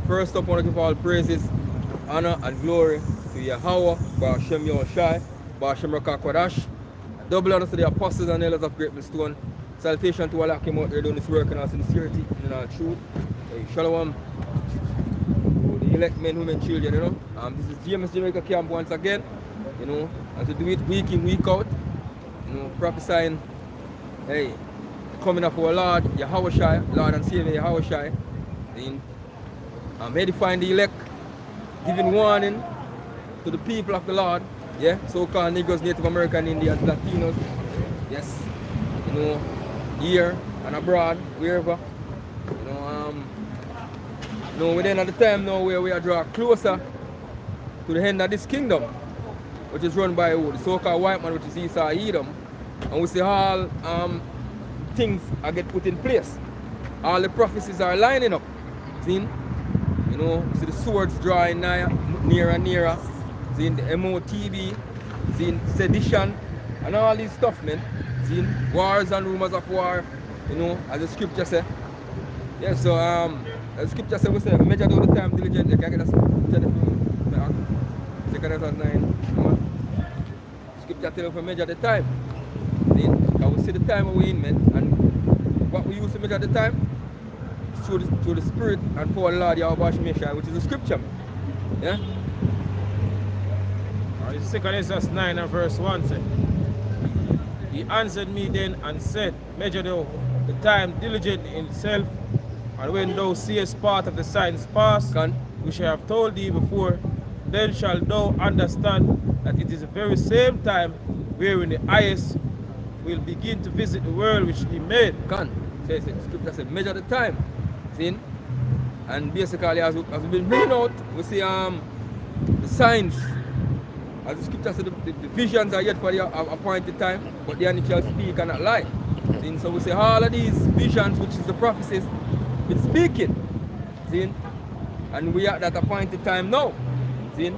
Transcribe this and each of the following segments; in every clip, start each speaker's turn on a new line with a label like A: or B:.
A: First up, I want to give all praises, honor, and glory to Yahweh, Ba'ashem Yahushai, Ba'ashem Rakakwadash. Double honor to the apostles and elders of Great Millstone. Salutation to all that came out there doing this work in our sincerity and in our truth. Hey, shalom to the elect men, women, children, you know. This is James Jamaica Camp once again, you know, as we do it week in, week out, you know, prophesying, hey, the coming of our Lord, Yahushai, Lord and Savior Yahushai. Edifying the elect, giving warning to the people of the Lord, yeah, so-called Negroes, Native American Indians, Latinos, yes, you know, here and abroad, wherever, we're then at the time now where we are draw closer to the end of this kingdom, which is run by the so-called white man, which is Esau Edom, and we see all things are get put in place, all the prophecies are lining up, see? You know, see the swords drawing nearer and nearer, seeing the Motb, seeing Sedition, and all these stuff, man. Seeing wars and rumors of war, you know, as the scripture says. Yeah, so the scripture says, we say, measure all the time diligently. You can get a telephone, 2 9. Scripture tells us to measure the time. See, because we see the time we're in, man, and what we use to measure the time? Through the spirit and power of the Lord Yahweh Shemeshai, which is the scripture. Yeah?
B: Alright, 2 Corinthians 9 and verse 1 said, He answered me then and said, Measure thou the time diligently in itself, and when thou seest part of the signs pass, which I have told thee before, then shalt thou understand that it is the very same time wherein the highest will begin to visit the world which he made.
A: The scripture said, measure the time. See? And basically, as we've been bringing out, we see the signs. As the scripture said, the visions are yet for the appointed time, but the enemy shall speak and not lie. See? So we see all of these visions, which is the prophecies, been speaking. See? And we are at that appointed time now. See?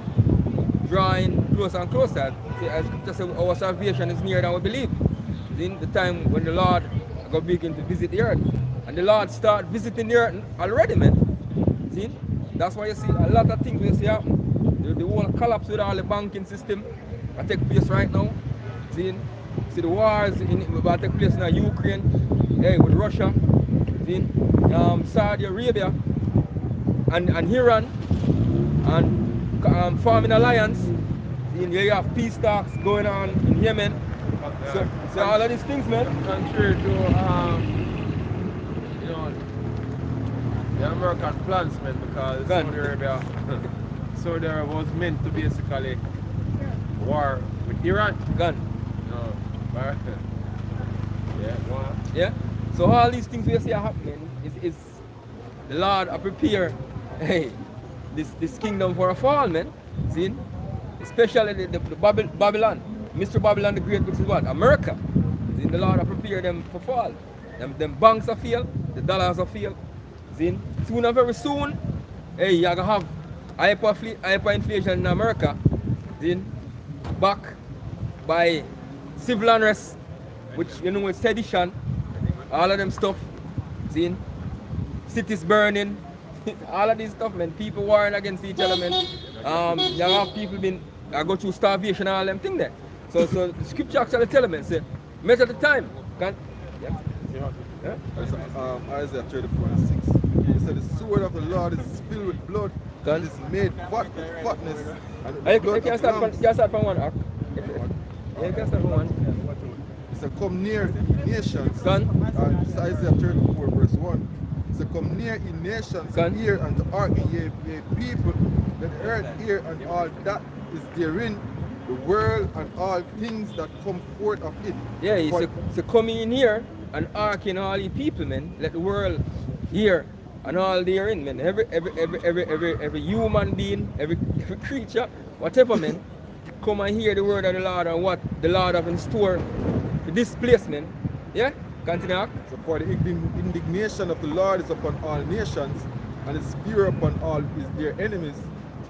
A: Drawing closer and closer. See, as the scripture said, our salvation is nearer than we believe. See? The time when the Lord is going to begin to visit the earth. And the Lord start visiting the earth already, man. See? That's why you see a lot of things you see happen. The whole collapse with all the banking system that take place right now. See the wars that take place in Ukraine, with Russia, see? Saudi Arabia and Iran and forming alliance. See? You have peace talks going on in Yemen. So all of these things, man.
B: Contrary to the American plans, man, because Saudi Arabia was meant to basically war with Iran.
A: Yeah. So all these things we see are happening is the Lord prepare this kingdom for a fall, man. See? Especially the Babylon. Mr. Babylon the Great, which is what? America. See? The Lord prepare them for fall. Them banks are fail, the dollars are fail. See? Soon and very soon, you're going to have hyperinflation in America, see? Back by civil unrest, which you know is sedition, all of them stuff, see? Cities burning, all of this stuff, man. People warring against each other, man. You have people go through starvation and all them things there. So the scripture actually tell them, say, measure the time.
C: Isaiah 34:6. He said, the sword of the Lord is filled with blood, and is made fat with fatness. And
A: you can start from one act. You can start from one.
C: He said, come near nations. This is Isaiah 34 verse 1. He said, come near in nations, hear and to hearken, ye people, that earth hear and all that is therein, the world and all things that come forth of it.
A: Yeah, he said, come in here and hearken all ye people, man. Let the world hear and all therein, man. Every human being, every creature, whatever, man, come and hear the word of the Lord and what the Lord have in store for this place, man. Yeah? Continue.
C: So for the indignation of the Lord is upon all nations, and his fear upon all their enemies.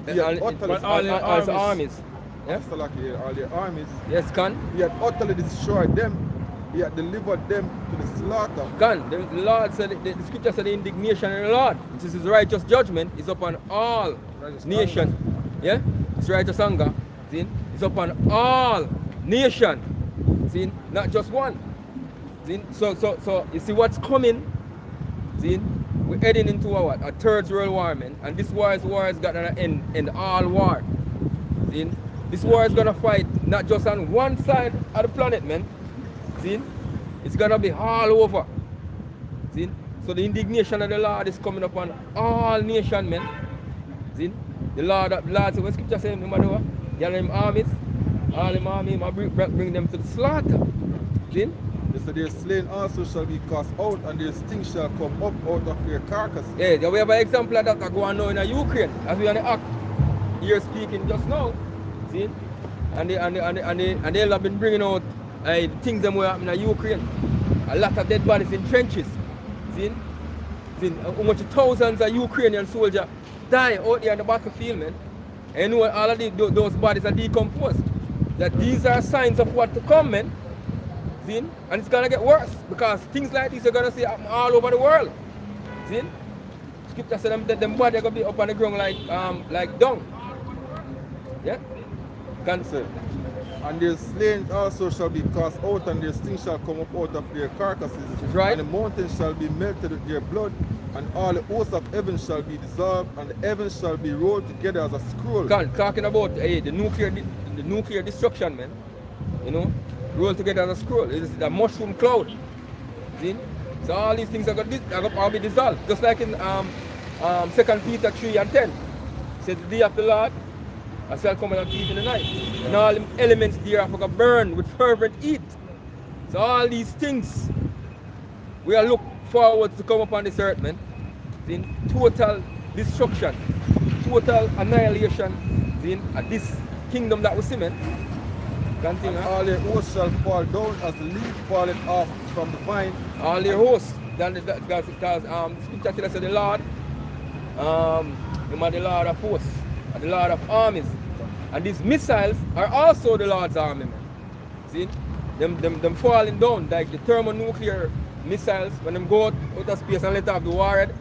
A: All armies.
C: Yeah? All their armies.
A: Yes,
C: He had utterly destroyed them, he had delivered them to the slaughter.
A: Gone. The Lord said, the scripture said the indignation of the Lord, which is his righteous judgment, is upon all nations. Yeah? It's righteous anger. See? It's upon all nations. See? Not just one. See? So you see what's coming? See? We're heading into a third world war, man. And this war is got an end all war. See? This war is gonna fight not just on one side of the planet, man. See? It's gonna be all over. See? So the indignation of the Lord is coming upon all nations, man. See? The Lord said, when scripture says, no matter what, all them armies, bring them to the slaughter. See?
C: They said their slain also shall be cast out, and their sting shall come up out of their carcass.
A: Yeah, we have an example of that going on now in Ukraine, as we are on the act here speaking just now. See? And they have been bringing out things that were happening in Ukraine. A lot of dead bodies in trenches. See? How much thousands of Ukrainian soldiers die out there on the battlefield, man. And you know all of those bodies are decomposed. That these are signs of what to come, man. See? And it's gonna get worse because things like this are gonna see happen all over the world. See? Scripture said them bodies are gonna be up on the ground like dung. Yeah? Cancer.
C: And their slain also shall be cast out, and their sting shall come up out of their carcasses.
A: Right.
C: And the mountains shall be melted with their blood, and all the hosts of heaven shall be dissolved, and the heavens shall be rolled together as a scroll.
A: Talking about the nuclear destruction, man. You know, rolled together as a scroll. It's the mushroom cloud. See? So all these things are going to be dissolved. Just like in 2 Peter 3:10. It says the day of the Lord, I shall come and thief in the night. And all the elements there are going to burn with fervent heat. So all these things, we are look forward to come upon this earth, man. In total destruction, total annihilation in this kingdom that we see, man. Continue.
C: And all their hosts shall fall down as the leaf falleth off from the vine.
A: All their hosts. Because scripture tells us the Lord, the Lord of hosts, and the Lord of armies. And these missiles are also the Lord's army, man. See? Them falling down, like the thermonuclear missiles, when them go out of space and let off the warhead,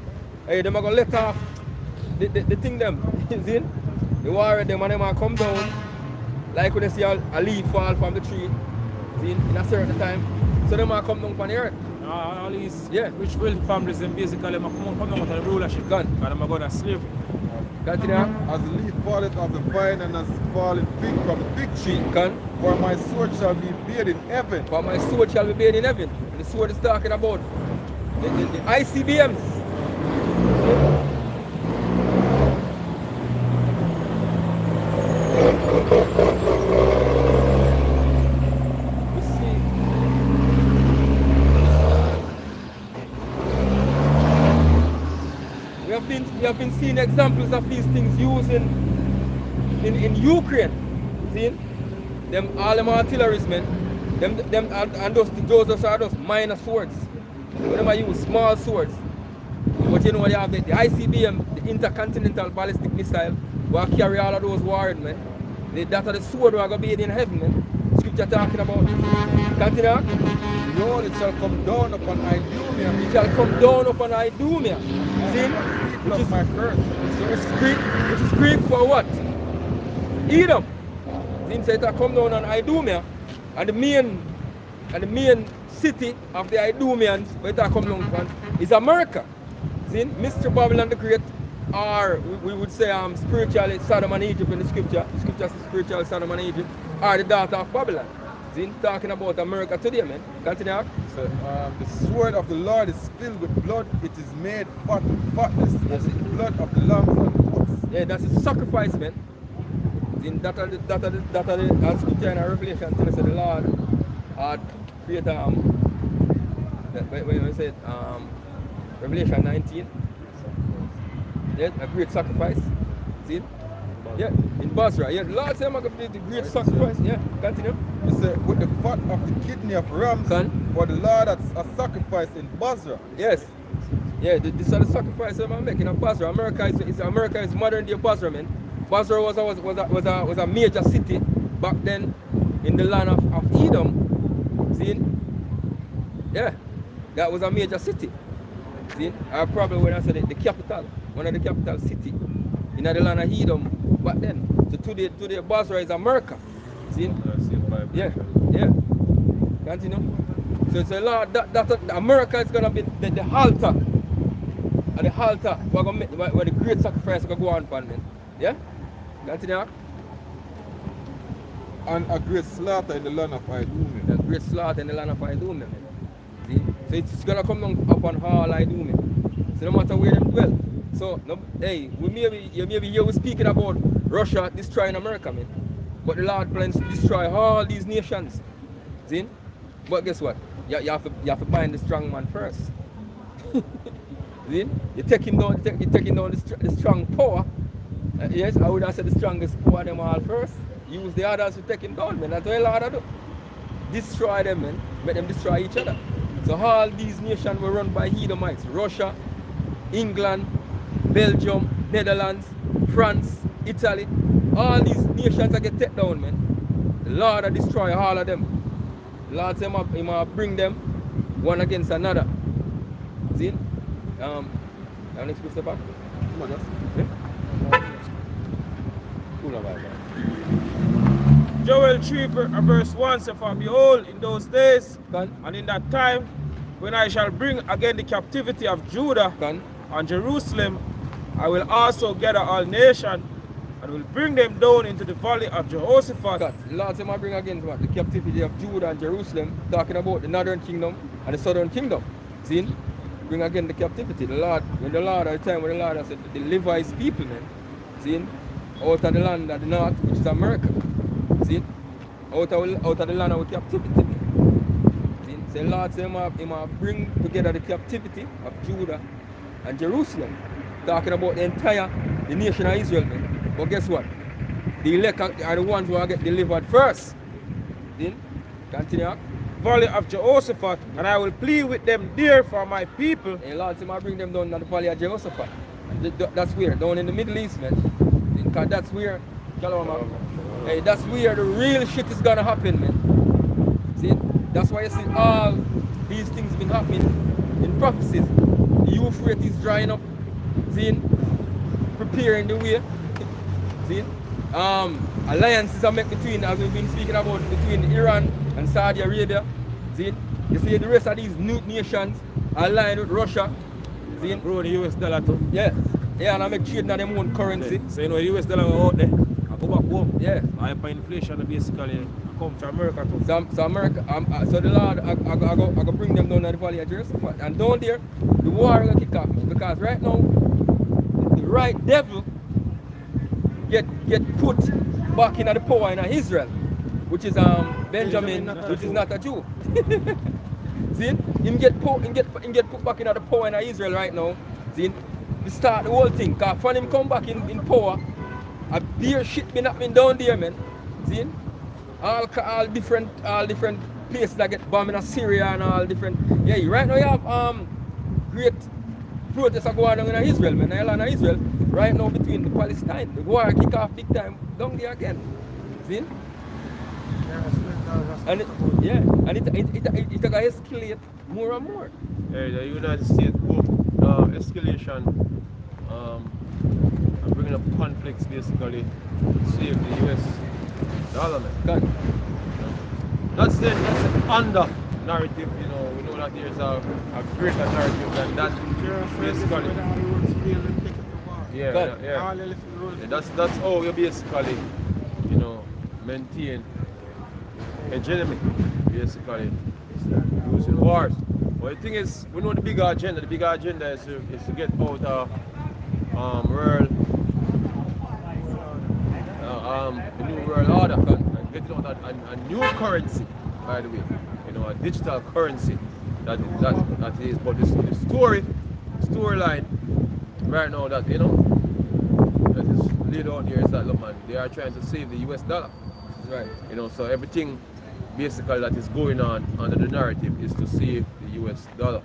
A: them are going to let off the thing them. See? The warhead, them and them are come down, like when they see a leaf fall from the tree, see? In a certain time. So them are come down from the earth.
B: All these rich wealthy families, them basically come down with the rulership.
A: Gone.
B: And them are going to slavery.
A: Continue.
C: As the leaf falleth of the vine, and as fallen fig from the fig tree.
A: Gone.
C: For my sword shall be bathed in heaven.
A: For my sword shall be bathed in heaven. The sword is talking about the ICBMs. We have been seeing examples of these things used in Ukraine. See? All them artilleries, man. Those are those minor swords. Them are use small swords. But you know what they have the ICBM, the intercontinental ballistic missile, will carry all of those warheads, man. That are the sword who are going to be in heaven, man. Scripture talking about it. Continue.
C: Behold, it shall come down upon Idumea.
A: It shall come down upon Idumea. See?
C: Which is my curse.
A: Which is Greek for what? Edom. It says it come down on Idumea, and the main city of the Idumeans, where it come down upon, is America. See? Mr. Babylon the Great, or we would say spiritually Sodom and Egypt in the scripture. The scripture says spiritually Sodom and Egypt are the daughter of Babylon. See? Talking about America today, man. Continue.
C: So, the sword of the Lord is filled with blood. It is made fat with fatness. As the blood of the lambs and goats.
A: Yeah, that's a sacrifice, man. That are the scripture in Revelation tells us that the Lord had created when we said Revelation 19. Yeah, a great sacrifice. See? Yeah, in Basra. Yeah, the Lord said I'm going to be the great sacrifice. Yeah, continue.
C: He said, with the fat of the kidney of rams, for the Lord that's a sacrifice in Basra.
A: Yes. Yeah, this is the sacrifice I'm making in Basra. America is modern day Basra, man. Basra was a major city back then in the land of Edom. See? Yeah, that was a major city. See, or probably when I said the capital, one of the capital city in the land of Edom back then. So today Basra is America. See? Yeah, yeah. Continue. So it's a lot that America is gonna be the halter. And the halter where the great sacrifice gonna go on for man. Yeah? Continue.
C: And a great slaughter in the land of Idumea.
A: A great slaughter in the land of Idumea, man. See? So it's gonna come down upon all Idumea. So no matter where them dwell. So no, hey, maybe here we're speaking about Russia destroying America, man. But the Lord plans to destroy all these nations. See? But guess what? You have to bind the strong man first. See? You're taking down the strong power. Yes, I would have said the strongest power of them all first. Use the others to take him down, man. That's what the Lord do. Destroy them, man. Make them destroy each other. So all these nations were run by Edomites. Russia, England, Belgium, Netherlands, France, Italy. All these nations that get taken down, man. The Lord will destroy all of them. The Lord said he might bring them one against another. See? Next step back. Come on, cool about that.
B: Joel 3 verse 1 says, for behold, in those days, and in that time, when I shall bring again the captivity of Judah and Jerusalem, I will also gather all nations, and will bring them down into the valley of Jehoshaphat.
A: The Lord said, I bring again what? The captivity of Judah and Jerusalem, talking about the northern kingdom and the southern kingdom. See? Bring again the captivity. The Lord, at the time when the Lord said to deliver his people, man. See? Out of the land of the north, which is America. See? Out of the land of captivity. See? So the Lord said he might bring together the captivity of Judah and Jerusalem. Talking about the nation of Israel, man. But guess what? The elect are the ones who are get delivered first. See? Continue.
B: Valley of Jehoshaphat, and I will plead with them there for my people.
A: And the Lord said I bring them down to the valley of Jehoshaphat. That's where? Down in the Middle East, man. Because that's where, hey, that's where the real shit is gonna happen, man. See? That's why you see all these things been happening in prophecies. The Euphrates is drying up. See? Preparing the way. See? Alliances are made between, as we've been speaking about, between Iran and Saudi Arabia. See? You see the rest of these new nations aligned with Russia. See?
B: Bro, the US dollar too.
A: Yeah. Yeah, and I make trading on them own currency.
B: Yeah. So you know the US dollar out there, I go back home.
A: Yeah.
B: Hyperinflation basically come from America too.
A: So America, so the Lord, I go bring them down to the valley of Jehoshaphat. And down there, the war will kick off. Because right now, the right devil get put back into the power in Israel, which is Benjamin, which is not a Jew. See? Him get put back into the power in Israel right now. See? We start the whole thing. Cause when him come back in power, a beer shit been happening down there, man. See? All different places that get bombed in Syria and all different. Yeah, right now you have great protests are going on in Israel, man. In the land of Israel. Right now between the Palestine. The war kick off big time down there again. See? And it gonna escalate more and more.
D: Yeah, the United States escalation and bringing up conflicts basically to save the US dollar, man. That's the under narrative, you know. We know that there's a greater narrative than that. Basically. Yeah. That's how you basically, you know, maintain hegemony, basically, using wars. But the thing is, we know the bigger agenda. The bigger agenda is to get out of the new world order and get out a new currency, by the way, you know, a digital currency that is. But the storyline right now that, you know, that is laid out here is that, look, man, they are trying to save the US dollar.
A: Right.
D: You know, so everything basically that is going on under the narrative is to save the US dollar.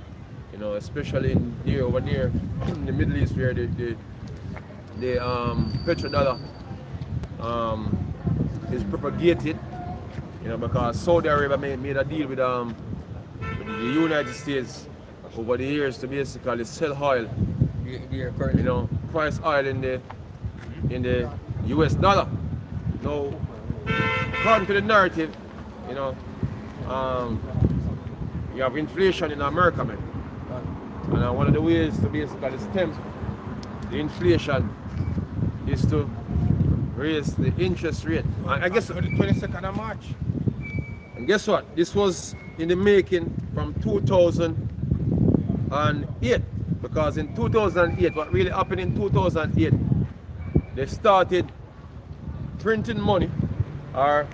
D: You know, especially over there in the Middle East where the petrodollar is propagated. You know, because Saudi Arabia made a deal with the United States over the years to basically sell oil,
A: currently.
D: you know, price oil in the US dollar. Now, according to the narrative, you know, you have inflation in America, man. And one of the ways to basically stem the inflation is to raise the interest rate. And I guess
B: on the 22nd of March.
D: And guess what? This was in the making from 2008. Because in 2008, what really happened in 2008, they started printing money, or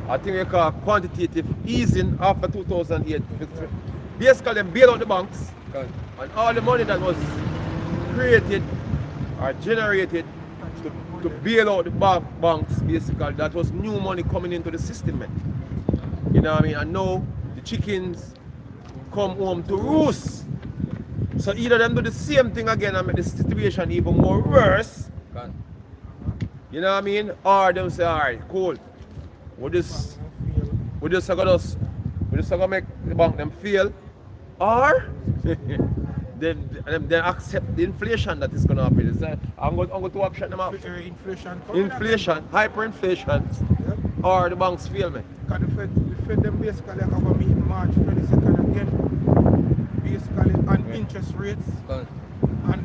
D: I think they call quantitative easing after 2008. Basically, they bail out the banks, and all the money that was created or generated to bail out the banks, basically, that was new money coming into the system, man. You know what I mean? And now the chickens come home to roost. So either them do the same thing again and make the situation even more worse. You know what I mean? Or them say, alright, cool. We just gonna make the bank them fail. Or then accept the inflation that is gonna happen. It's I'm going to option them out. Inflation, hyperinflation,
B: Yep.
D: or the banks fail me.
B: Because the Fed them basically have a meeting March 22nd again. Basically on interest rates. And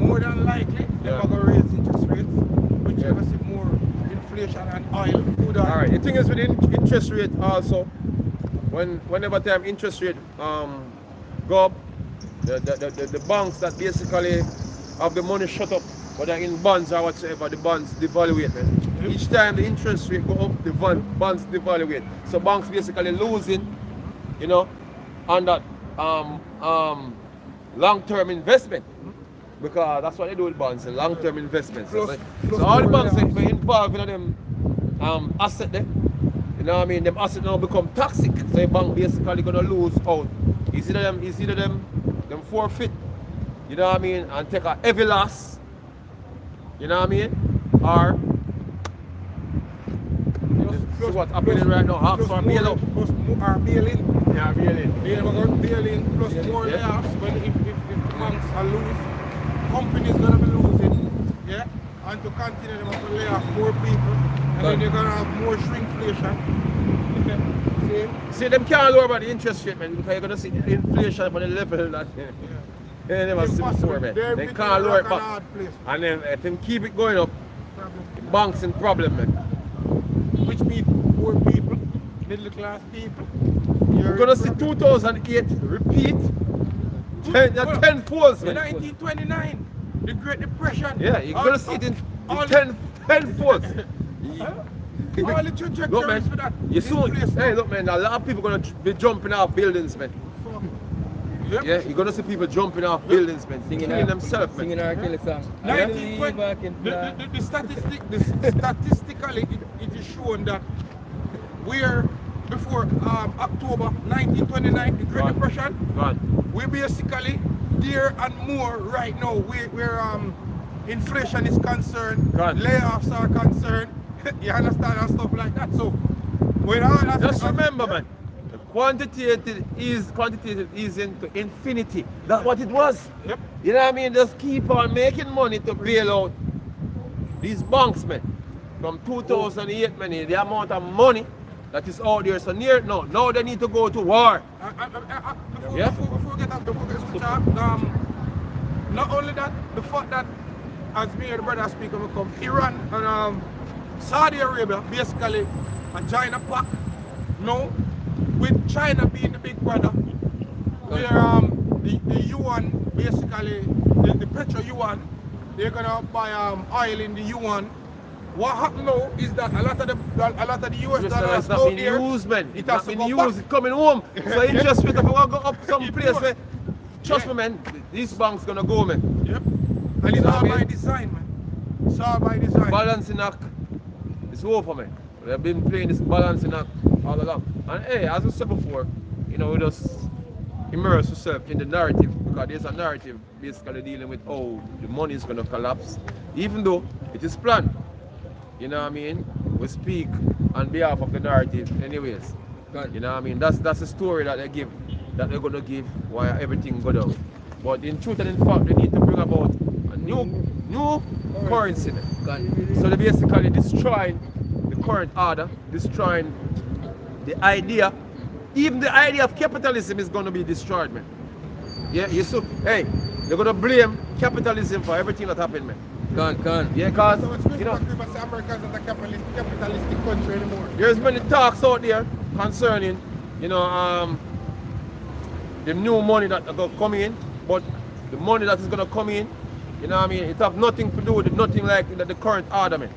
B: more than likely, they're going to raise interest rates, which you see more inflation and oil.
D: Alright, the thing is with interest rate also, whenever time interest rate go up, the banks that basically have the money shut up, whether in bonds or whatsoever, the bonds devaluate. Each time the interest rate go up, the bonds devaluate. So banks basically losing, you know, on that long-term investment. Because that's what they do with bonds, long-term investments. So all the banks that were involved in them asset there, you know what I mean, them assets now become toxic. So a bank basically gonna lose out. It's either them forfeit, you know what I mean, and take a heavy loss, you know what I mean, or see what's happening right now, Hawks are bailout.
B: Plus more are bailing.
D: Yeah, bailing.
B: They are going to bailing plus more layoffs. When if the banks are lose, companies gonna be losing, yeah, and to continue them to lay off more people, and then they're gonna have more shrinkflation.
D: See, them can't lower the interest rate, man, because you're gonna see inflation on the level that they never see before, man. They can't lower it back, and then if they keep it going up, the banks in problem, man.
B: Which means poor people, middle class people.
D: You're gonna see 2008 repeat. 10 folds, man.
B: 1929, the Great Depression.
D: Yeah, you're gonna see it in 10 folds.
B: All the trajectories for that.
D: You soon, hey, look, man, a lot of people gonna be jumping off buildings, man.
B: Yep.
D: Yeah, you're gonna see people jumping off buildings, man, singing themselves, man.
A: Singing our Kelly song.
B: Statistically, it is shown that we're before October 1929, the Great Depression. We're basically there and more right now. Where inflation is concerned, layoffs are concerned. You understand, and stuff like that. So, when all that
D: just remember, man, the quantitative easing to infinity. That's what it was.
B: Yep.
D: You know what I mean? Just keep on making money to bail out these banks, man. From 2008, man, the amount of money that is out there. So now they need to go to war.
B: Before we get started, not only that, the fact that, as me and the brother speak, we come Iran and Saudi Arabia basically a China pack. No, with China being the big brother, where the yuan basically the petro yuan, they're gonna buy oil in the yuan. What happened now is that a lot of the US dollars out there,
D: used, man.
B: it has to go
D: used,
B: back.
D: it's coming home. So interest rate if I go up some place, man. Trust me, man. These banks gonna go, man.
B: Yep. And it's all by design, man. It's all by design.
D: Balancing act. It's over, man. They've been playing this balancing act all along. And hey, as we said before, you know, we just immerse yourself in the narrative, because there's a narrative basically dealing with how the money is gonna collapse, even though it is planned. You know what I mean? We speak on behalf of the narrative anyways. You know what I mean? That's a story that they give that they're going to give while everything go down. But in truth and in fact, they need to bring about a new currency. So they basically destroying the current order, destroying the idea. Even the idea of capitalism is going to be destroyed, man. Yeah, you see, hey, they're going to blame capitalism for everything that happened, man.
A: Can.
D: Yeah, because,
C: So
D: you know,
C: America is not a capitalistic country anymore.
D: there's many talks out there concerning, you know, the new money that are going to come in, but the money that is going to come in, you know what I mean, it have nothing to do with nothing like the current order, man.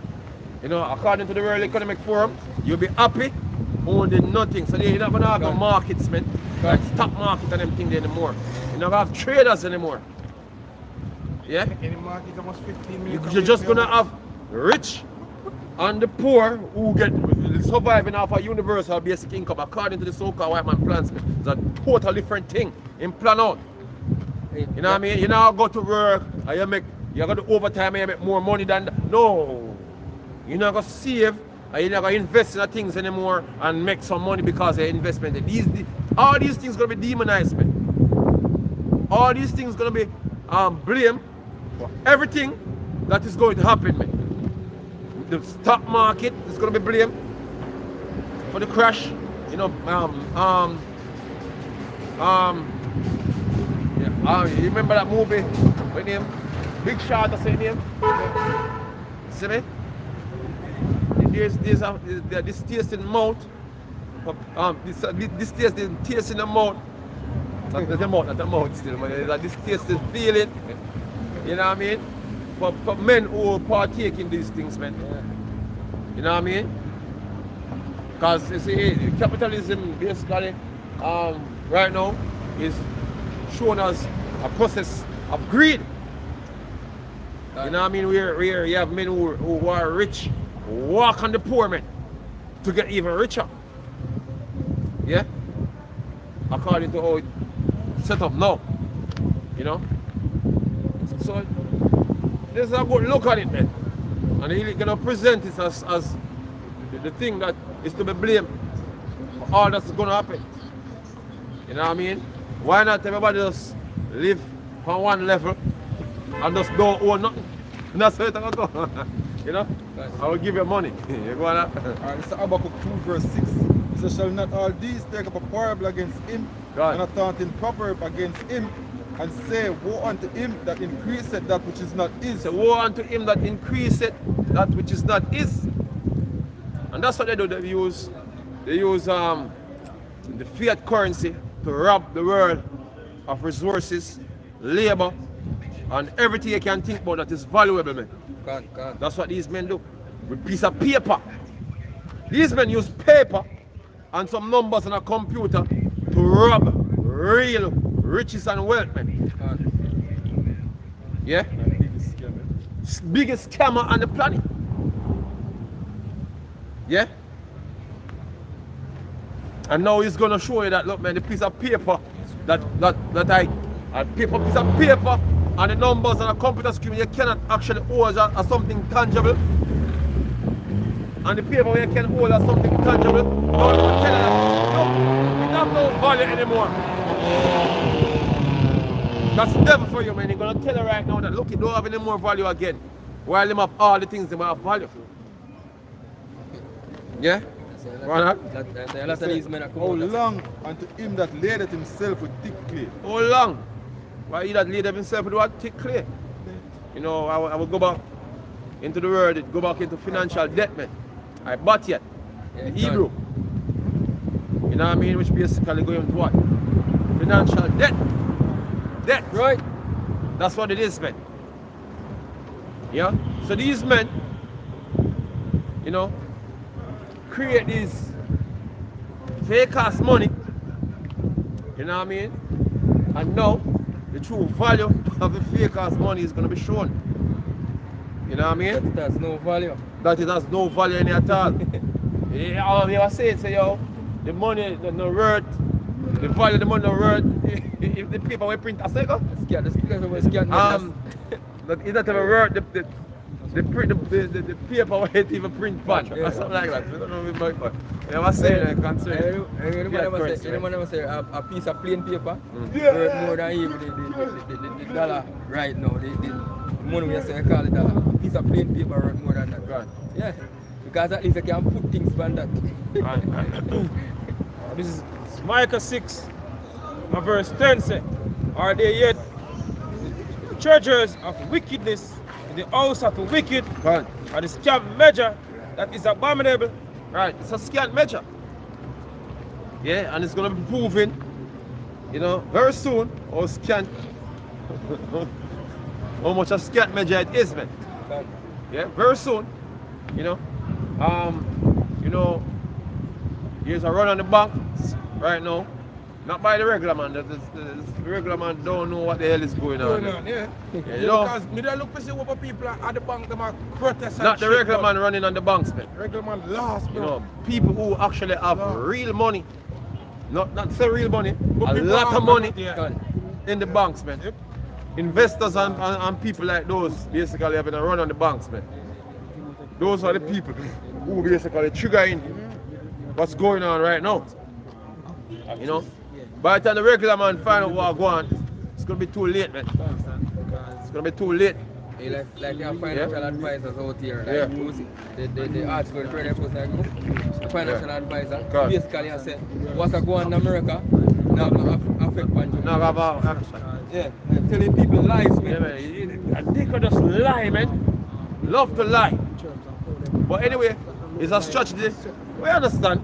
D: You know, according to the World Economic Forum, you'll be happy owning nothing. So you're not going to have no markets, man, like stock market and them things anymore. You're not going to have traders anymore. Yeah?
C: Any market almost 15 million.
D: You're just going to have rich and the poor who get surviving off a universal basic income according to the so-called white man plans. It's a total different thing in plan out. You know what I mean? You now go to work and you got to overtime and you make more money than that. No. You're not going to save and you're not going to invest in things anymore and make some money because of investment. All these things going to be demonized, man. All these things going to be blamed for everything that is going to happen, man. The stock market is going to be blamed for the crash. You know, you remember that movie? What name? Big Shot, I say name. See me? There's this taste in the mouth. This taste in the mouth. Not the mouth, not the mouth still, but there's this taste in feeling. You know what I mean? For men who partake in these things, man. You know what I mean? Because you see, capitalism basically right now is showing us a process of greed. You know what I mean? Where you have men who are rich walk on the poor men to get even richer. Yeah? According to how it's set up now. You know? So there's a good look at it, man. And he's gonna present it as the thing that is to be blamed for all that's gonna happen. You know what I mean? Why not everybody just live on one level and just don't own nothing? And that's how it's gonna go. You know? I will give you money. You go on that?
C: Alright, this is Habakkuk 2 verse 6. It says, shall not all these take up a parable against him, and a taunting proverb against him, and say, woe unto him that increaseth that which is not his.
D: So woe unto him that increaseth that which is not his. And that's what they do. They use the fiat currency to rob the world of resources, labor, and everything you can think about that is valuable, man. That's what these men do. With a piece of paper. These men use paper and some numbers on a computer to rob real riches and wealth, man. Yeah? Biggest scammer on the planet. Yeah? And now he's gonna show you that, look, man, the piece of paper piece of paper and the numbers on a computer screen, you cannot actually hold as something tangible. And the paper where you can hold as something tangible, no, it have no value anymore. That's never for you, man. You're gonna tell her right now that, look, it don't have any more value again. While them have all the things they have value. Yeah? Why not?
C: How long unto him that ladeth himself with thick clay?
D: How long? Why he that laid himself with what? Thick clay. You know, I will go back into the world, go back into financial debt, man. I bought yet. Yeah, Hebrew. You know what I mean? Which basically going into what? Financial debt. Debt.
A: Right.
D: That's what it is, man. Yeah? So these men, you know, create these fake ass money. You know what I mean? And now the true value of the fake ass money is gonna be shown. You know what I mean?
A: It has no value.
D: That it has no value in it at all. Yeah, they were saying, say, yo, the money no worth, the value of the money no worth. If the paper we print a second,
A: Scared. That's because we're scared.
D: that it not ever worth the paper where it even print pan or something like that. We don't know if it but you ever say that concern.
A: Anyone ever say a piece of plain paper worth more than even the dollar right now. The money we say call it dollar. A piece of plain paper worth more than that.
D: Right.
A: Yeah. Because at least I can put things on that.
B: This is Micah 6, verse 10 say, are they yet the treasures of wickedness in the house of the wicked,
D: Right.
B: and the scant measure that is abominable?
D: Right, it's a scant measure. Yeah, and it's gonna be proven, you know, very soon how scant how much a scant measure it is, man. Yeah, very soon. You know, here's a run on the bank right now. Not by the regular man. The regular man don't know what the hell is going on.
C: Yeah.
D: You know,
C: Because me don't look for see what people at the bank them are protest.
D: not the regular man running on the banks, man.
C: Regular man lost,
D: You
C: bro.
D: know, people who actually have real money, not say real money,
C: But
D: a
C: people
D: lot
C: have
D: of money
C: yeah.
D: in the banks, man.
C: Yep.
D: Investors and people like those basically having a run on the banks, man. Those are the people who basically triggering what's going on right now. You know? By the time the regular man find out what's going on, it's gonna be too late, man. It's gonna be too late.
A: Like your financial advisors out here, like
D: Yeah.
A: you see, the article the Friday Post like the financial advisor
D: Correct.
A: basically I said what's going on in America now affect Panjo.
D: Now have action.
A: Yeah, like telling people lies,
D: Yeah,
A: man.
D: man. They could just lie, man. Love to lie. But anyway, it's a strategy. We understand.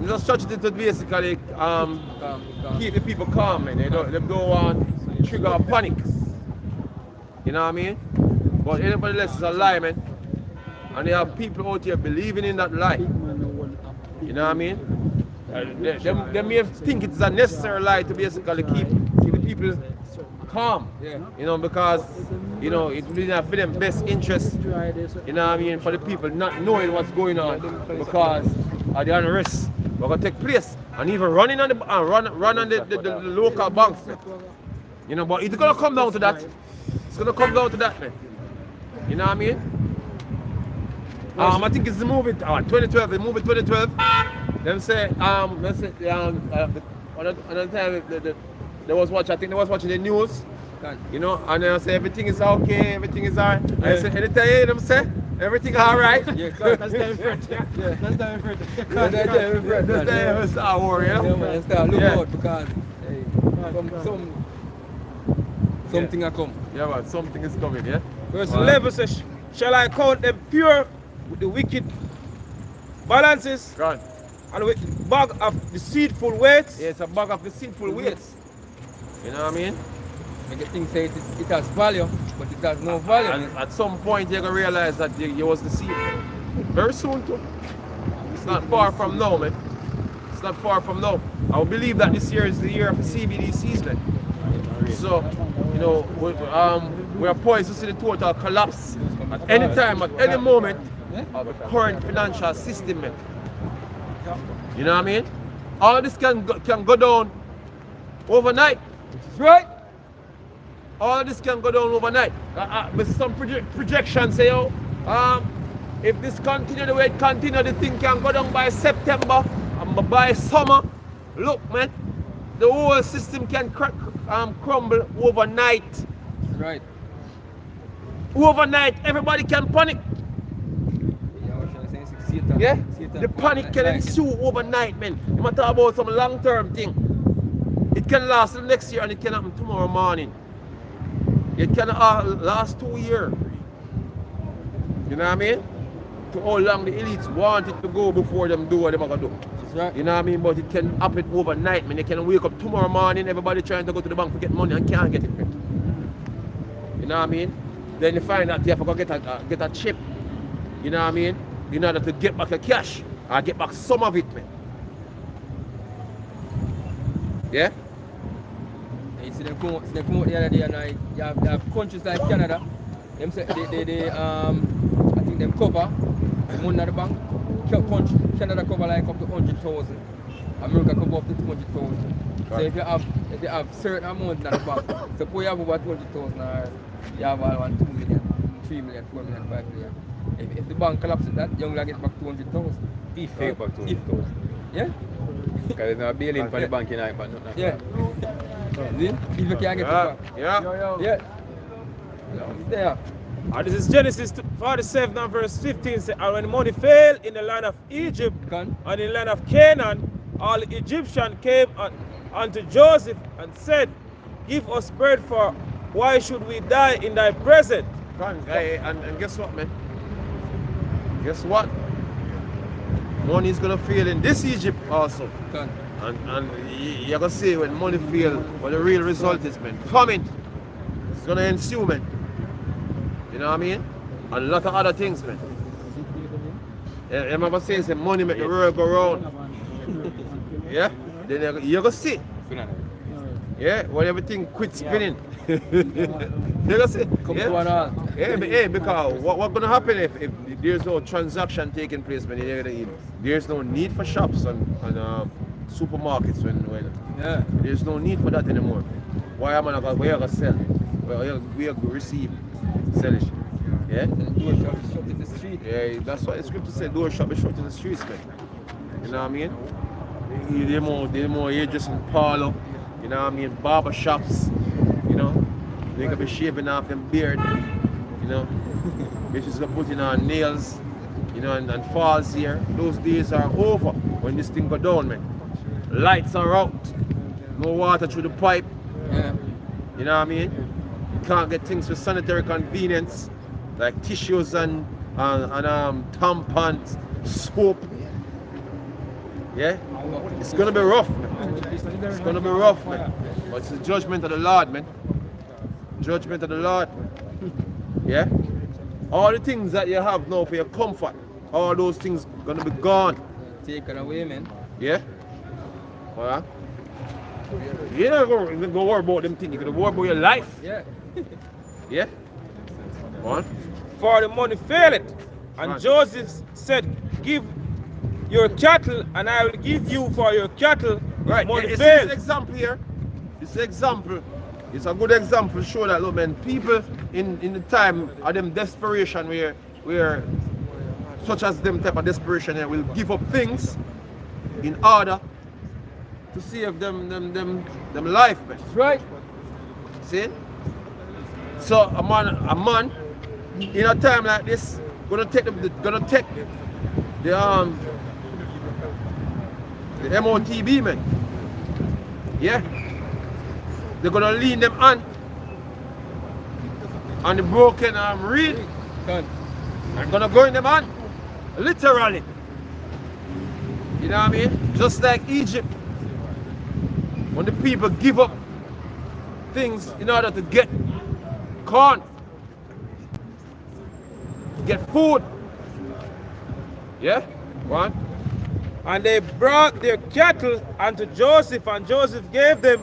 D: It's a strategy to basically keep the people calm, man. They don't want to trigger a panic. You know what I mean? But anybody else is a lie, man. And they have people out here believing in that lie. You know what I mean? They may think it's a necessary lie to basically keep the people calm.
A: Yeah.
D: You know, because you know it's really not for them best interest. You know what I mean? For the people not knowing what's going on because of the unrest we're gonna take place and even running on the run on the local banks. Man. You know, but it's gonna come down to that. It's gonna come down to that, man. You know what I mean? I think it's the movie 2012. The movie 2012. Them say another time they was watching. I think they was watching the news. You know, and they say everything is okay, everything is alright. And I say anytime you hear them say everything alright.
A: Yeah,
B: That's them friend. That's them friend.
D: That's them start worry,
A: Yeah, man, start look
D: Yeah.
A: out because hey, something will come.
D: Yeah, man, something is coming, yeah?
B: Verse 11 says, shall I count them pure with the wicked balances
D: Right.
B: and with the bag of deceitful weights?
D: Yeah, it's a bag of deceitful weights. You know what I mean?
A: Make the thing say it has value, but it has no value.
D: And at some point you're gonna realize that you was deceived. Very soon too. It's not far from now, man. It's not far from now. I would believe that this year is the year of the CBDCs, man. So, you know, we're poised to see the total collapse at any time, at any moment of the current financial system, man. You know what I mean? All this can go down overnight.
A: That's right.
D: All this can go down overnight. But some projections say, if this continue the way it continue, the thing can go down by September and by summer. Look, man, the whole system can crumble overnight.
A: That's right.
D: Overnight, everybody can panic. Yeah, the panic can ensue overnight, man. No matter about some long-term thing. It can last the next year and it can happen tomorrow morning. It can last 2 years. You know what I mean? To how long the elites want it to go before them do what they're going to do.
A: That's right.
D: You know what I mean? But it can happen overnight, man. You can wake up tomorrow morning, everybody trying to go to the bank to get money and can't get it, man. You know what I mean? Then you find out you have to go get a chip. You know what I mean? In order to get back your cash or get back some of it, man. Yeah?
A: You see them come out the other day and you have countries like Canada, them say they I think them cover the money at the bank. Canada cover like up to 100,000. America cover up to 200,000. So if you have certain amount in the bank, suppose you have over 200,000 or you have all 2 million. 3 million, 4 million, 5 million. If the bank collapses that, young lad get back 200,000.
E: He fake back 200,000.
A: Yeah?
E: Because there's no bail-in for the bank in but nothing.
A: Yeah. See? If you can't get it back.
D: Yeah.
A: Yeah. It's there.
B: And this is Genesis 47 and verse 15. Say, and when money failed in the land of Egypt
A: Can.
B: and in the land of Canaan, all the Egyptians came unto Joseph and said, give us bread, for why should we die in thy presence?
D: And guess what, man? Guess what? Money is gonna fail in this Egypt also.
A: Can.
D: And you're gonna see when money fail, what the real result is, man. Famine. It's gonna ensue, man. You know what I mean? And a lot of other things, man. I remember saying money make the world go round. Yeah? Then you're gonna see. Yeah? When everything quit spinning. You're gonna see.
A: Come to an halt.
D: Yeah, because what's gonna happen if there's no transaction taking place, man? There's no need for shops and supermarkets when
A: Yeah.
D: there's no need for that anymore. Why am I not gonna sell? Well, we are gonna receive, sell it. Yeah?
A: And the door shop is shut in the street.
D: Yeah, that's what the scripture said. Door shop is shut in the streets, man. You know what I mean? They're more hairdressing parlor. You know what I mean? Barber shops. You know? They could be shaving off them beard. You know? Bitches are putting on nails. You know, and falls here. Those days are over when this thing go down, man. Lights are out. No water through the pipe.
A: Yeah.
D: You know what I mean? You can't get things for sanitary convenience like tissues and tampons, soap. Yeah? It's gonna be rough, man. It's gonna be rough, man. But it's the judgment of the Lord, man. Judgment of the Lord. Yeah? All the things that you have now for your comfort, all those things gonna be gone.
A: Taken away, man.
D: Yeah? Well, you're not gonna worry about them things, you're gonna worry about your life.
A: Yeah.
D: Yeah? What?
B: For the money failed. And
D: Right.
B: Joseph said, give your cattle, and I will give you for your cattle.
D: Right,
B: Money
D: it's
B: failed.
D: this example here. This example is a good example to show that, look, man, people in the time of them desperation where such as them type of desperation here will give up things in order to save them life, man.
A: That's right.
D: See? So a man in a time like this gonna take the Motb, man. Yeah? They're gonna lean them on the broken reed.
A: Can.
D: I'm gonna go in them on. Literally. You know what I mean? Just like Egypt. When the people give up things in order to get corn, get food. Yeah? One.
B: And they brought their cattle unto Joseph, and Joseph gave them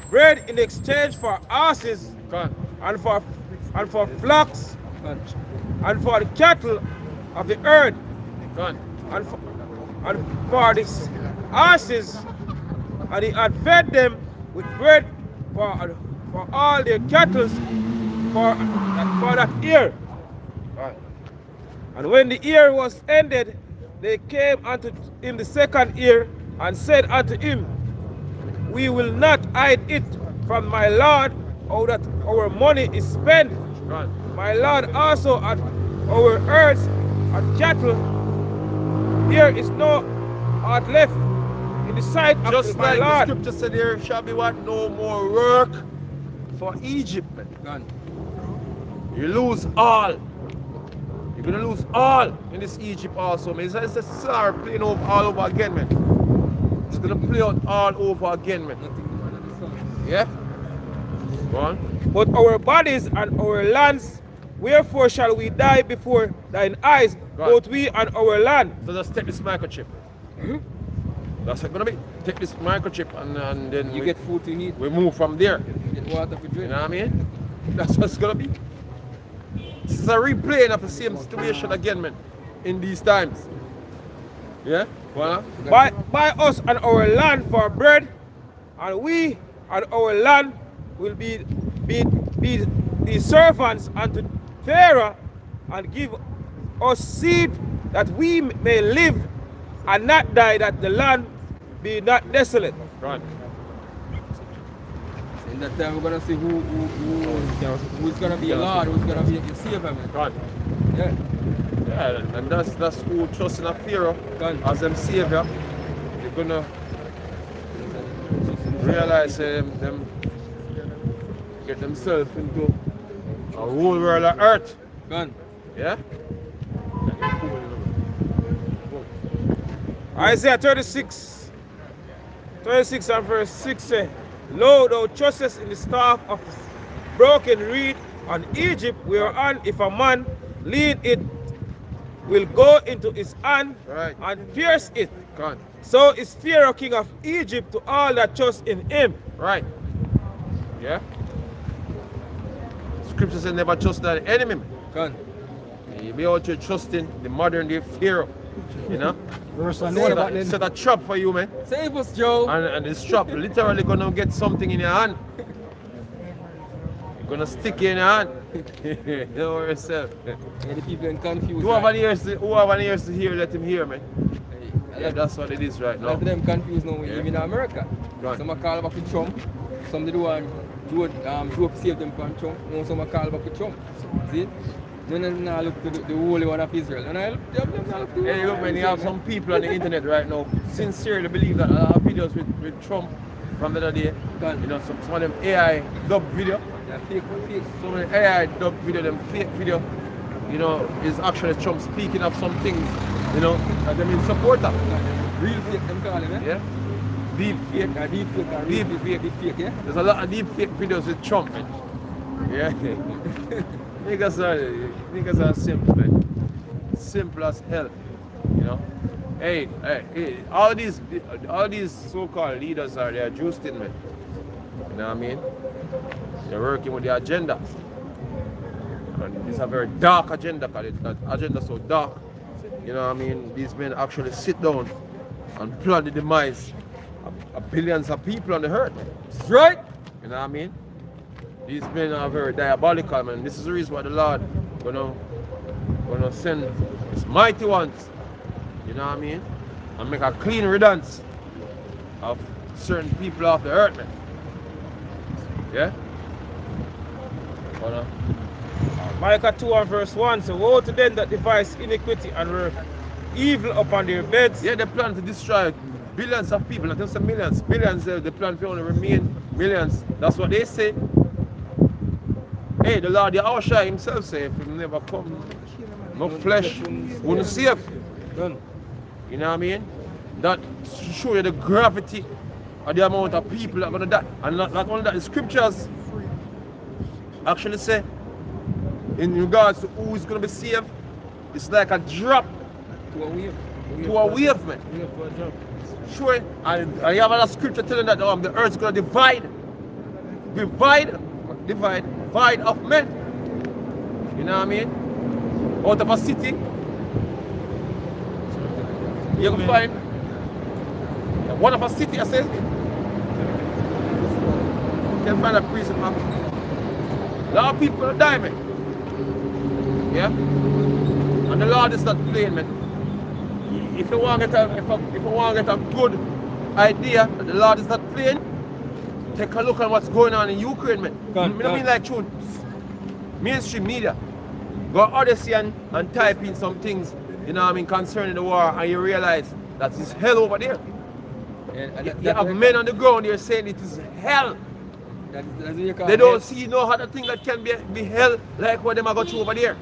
B: bread in exchange for asses
D: Come
B: and for flocks
A: Can.
B: and for the cattle of the earth
D: on.
B: and for the asses, and he had fed them with bread for all their cattle for that year.
D: Right.
B: And when the year was ended, they came unto him the second year and said unto him, we will not hide it from my Lord, how that our money is spent.
D: Right.
B: My Lord also at our herds and cattle, there is no aught left in the sight of
D: Just
B: my
D: like the
B: Lord.
D: scripture said, there shall be what? No more work for Egypt, man.
A: Can.
D: You lose all. You're gonna lose all in this Egypt also, man. It's a star playing over all over again, man. It's gonna play out all over again, man.
A: Nothing under the sun.
D: Yeah? Go on.
B: But our bodies and our lands, wherefore shall we die before thine eyes,
D: Right.
B: both we and our land?
D: So just take this microchip. That's what it's gonna be. Take this microchip and then
A: You get food to eat.
D: we move from there.
A: You get water to
D: You
A: drink.
D: know what I mean? That's what it's gonna be. This is a replaying of the same situation again, man, in these times. Yeah? Voilà.
B: Buy us and our land for bread, and we and our land will be the servants unto Pharaoh, and give us seed that we may live and not die, that the land be not desolate.
D: Right.
A: In that time, we're going to see who's going to be a Lord, who's going to be a Savior, man.
D: Right.
A: Yeah.
D: Yeah, and that's who trust in a Pharaoh as them Savior. They're going to realize them get themselves into a whole world of earth.
A: Gun.
D: Yeah?
B: Isaiah 36 and verse 6 say, Lo, thou trustest in the staff of the broken reed on Egypt, whereon if a man lead it, will go into his hand and pierce it.
D: Gone.
B: So is Pharaoh king of Egypt to all that trust in him.
D: Right. Yeah? Scripture says never trust the enemy.
A: Gun.
D: You be out here trusting the modern day Pharaoh. You know? Set a trap for you, man.
A: Save us, Joe.
D: And this trap literally gonna get something in your hand. You're gonna stick it in your hand. Don't worry yourself.
A: Yeah, the people are confused.
D: Who have any ears to hear, let him hear, man.
A: Hey,
D: Yeah, that's what it is right
A: a
D: now.
A: lot of them confused now when
D: Yeah.
A: you live in America.
D: Right.
A: Some are call back to Trump. Some they do save them from Trump. No, some are call back to Trump. See? Then I look to the Holy One of Israel. And I look to
D: Hey, look, man, you have some people on the internet right now sincerely believe that a lot of videos with Trump from the other day, you know, some of them AI dub video,
A: Yeah, fake.
D: some of them AI dub video, them fake video, you know, is actually Trump speaking of some things, you know, that them in support of.
A: Real fake, them call them, eh?
D: Yeah? Deep fake.
A: Deep fake,
D: Deep
A: deep fake, yeah?
D: There's a lot of deep fake videos with Trump, man. Yeah. Niggas are simple, man. Simple as hell. You know? Hey, all these so-called leaders they're juiced in, man. You know what I mean? They're working with the agenda. And it's a very dark agenda, because that agenda so dark. You know what I mean? These men actually sit down and plan the demise of billions of people on the earth.
A: That's right.
D: You know what I mean? These men are very diabolical, man. This is the reason why the Lord gonna send his mighty ones, you know what I mean? And make a clean riddance of certain people off the earth, man. Yeah?
B: Micah 2 and verse 1 say, Woe to them that devise iniquity and work evil upon their beds.
D: Yeah, they plan to destroy billions of people, not just millions. Billions, they plan to only remain millions. That's what they say. Hey, the Lord, the Yahushua himself say, if he never come, no flesh wouldn't save. You know what I mean? That show you the gravity of the amount of people that are going to die. And not only that, the scriptures actually say, in regards to who is going to be saved, it's like a drop
A: To a wave.
D: to a wave, man. Sure, and you have another scripture telling that the earth is going to divide of men. You know what I mean? Out of a city, you can find one of a city, I said, you can find a prison map. A lot of people are dying, man. Yeah? And the Lord is not playing, man. If you want to get a good idea that the Lord is not playing, take a look at what's going on in Ukraine, man. I mean like true mainstream media. Go Odyssey and type in some things, you know what I mean, concerning the war, and you realize that it's hell over there. You have men on the ground here saying it is hell. They don't see no other thing that can be hell like what them are going through over there.